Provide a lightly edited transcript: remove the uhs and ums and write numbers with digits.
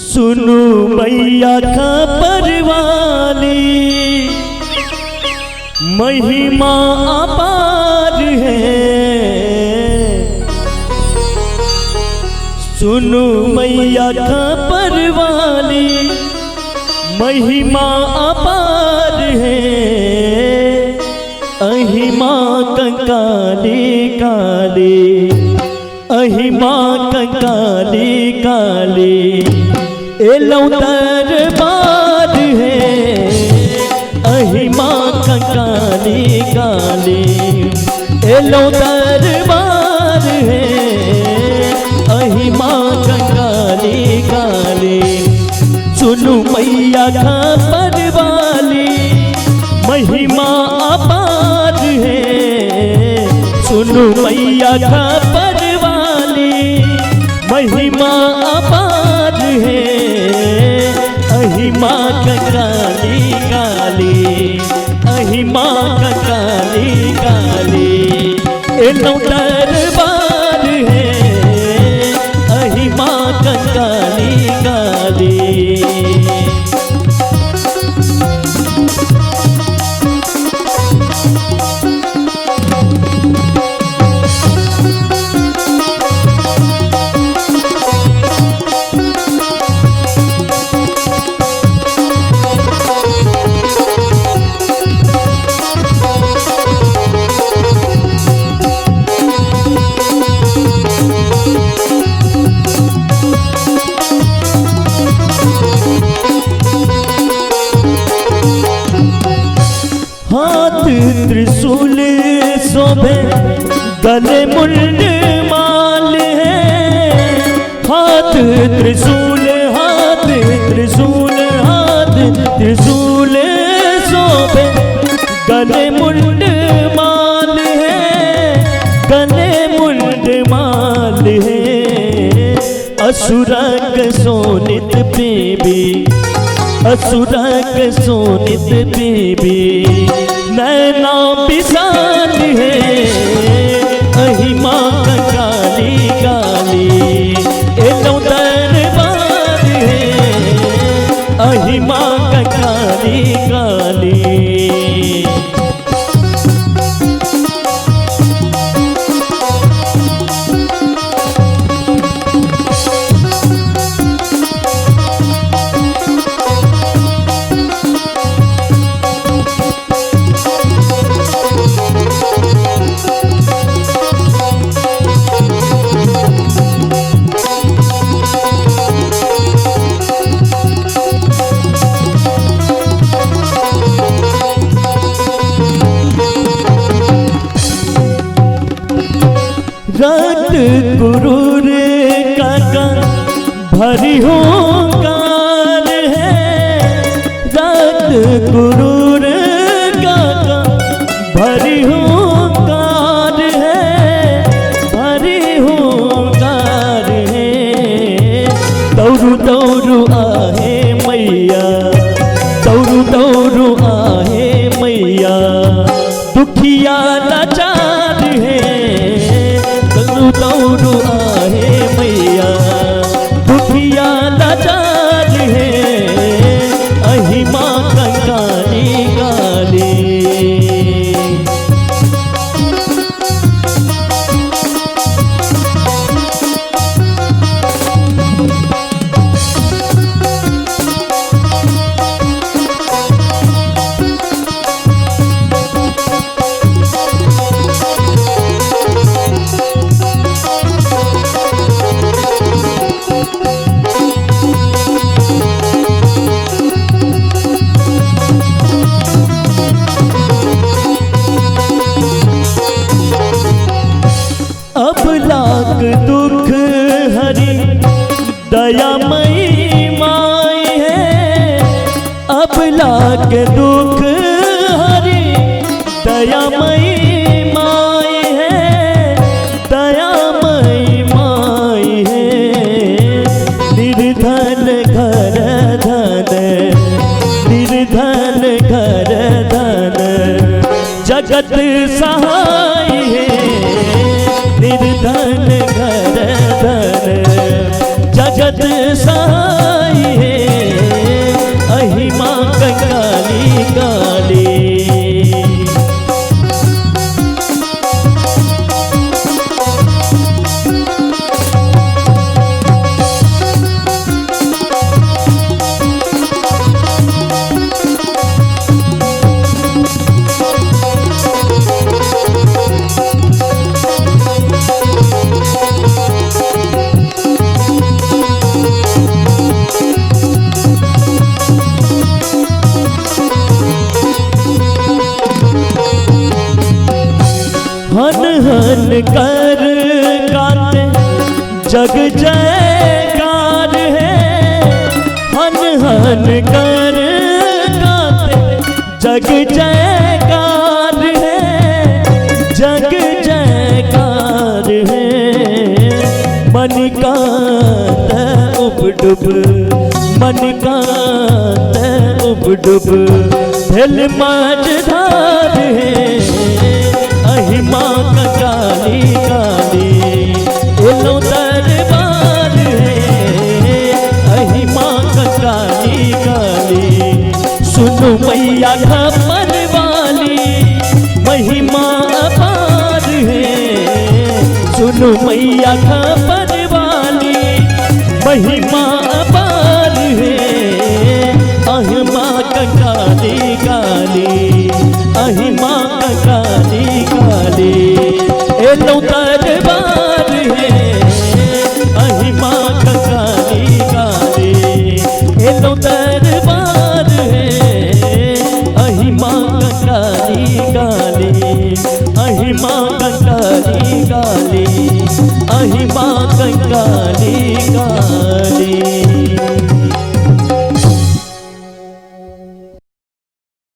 सुनु मैया खबर वाली महिमा अपार है। सुनु मैया खबर वाली महिमा अपार है। अहिमा कंकाली काली अहिमा कंकाली काली एलौ दरबार है। अहिमा कंकाली काली एलौ दरबार है। अहिमा कंकाली काली सुनु मैया खबर वाली महिमा अपार है। सुनु मैया खबर वाली महिमा अपार है। अहिमा कंकाली काली अहिमा कंकाली काली एलौ दरबार है। अहिमा कंकाली काली त्रिशूल शोभे गले मुंड माल है। हाथ त्रिशूल हाथ त्रिशूल हाथ त्रिशूल शोभे गले मुंड माल है। गले मुंड माल है। असुरक सोनित बेबी असुरक सोनित बेबी नैना पिसान है। अहिमा कंकाली काली एलौ दरबार है। अहिमा कंकाली काली रात गुरूर काका भरी होकार है। रात गुरूर काका भरी होकार है। भरी होकार है। दौड़ू दौड़ू आहे मैया दौड़ू दौड़ू आहे मैया दुखिया लाचार है। दौड़ू आहे मैया दुखिया लाचार है। अहिमा कंकाली काली अब लाख दुख हरी दयामयी माई है। अब लाख दुख हरी दयामयी माई है। दयामयी माई है। निर्धन घर धन निर्धन घर धन जगत सहाय है। निर्धन घर धन जगत सहाय जग जयकार है, हन हन कर गाते जग जयकार है, जग जयकार है। मन का उब डुब, मन का उब डुब दिल मझधार है। अहिमा का काली काली लो दरबार है, अहिमा का काली काली। सुनो मैया खबर वाली महिमा अपार है, सुनो मैया खबर वाली महिमा अपार है। अहिमा का काली काली, अहिमा का काली काली लो दरबार है। अहिमा का काली काली लो दरबार है। अहिमा का काली काली, अहिमा का काली काली, अहिमा का काली काली।